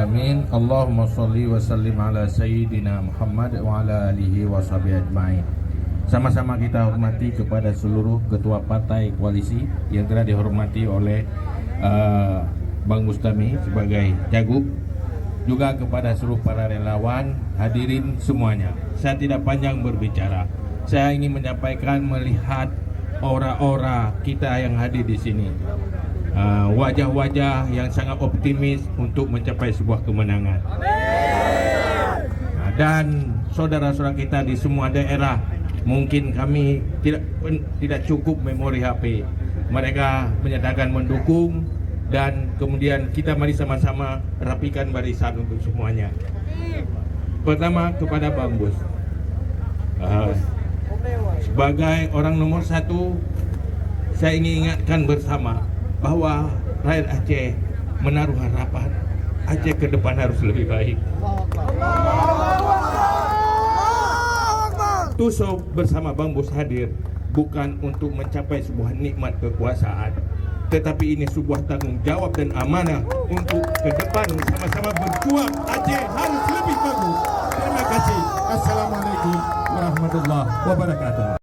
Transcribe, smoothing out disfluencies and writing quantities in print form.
Amin. Allahumma sholli wa sallim ala sayyidina Muhammad wa ala alihi wa sahbihi ajma'in. Sama-sama kita hormati kepada seluruh ketua partai koalisi yang telah dihormati oleh Bang Bustami sebagai Cagup, juga kepada seluruh para relawan, hadirin semuanya. Saya tidak panjang berbicara. Saya ingin menyampaikan melihat aura-aura kita yang hadir di sini. Wajah-wajah yang sangat optimis untuk mencapai sebuah kemenangan. Dan saudara-saudara kita di semua daerah, mungkin kami tidak cukup memori HP. Mereka menyatakan mendukung, dan kemudian kita mari sama-sama rapikan barisan untuk semuanya. Pertama kepada Bang Bus, sebagai orang nomor satu, saya ingin ingatkan bersama bahwa rakyat Aceh menaruh harapan Aceh ke depan harus lebih baik. Tusuk bersama Bang Bus hadir bukan untuk mencapai sebuah nikmat kekuasaan, tetapi ini sebuah tanggung jawab dan amanah untuk ke depan sama-sama berjuang. Aceh harus lebih bagus. Terima kasih. Assalamualaikum warahmatullahi wabarakatuh.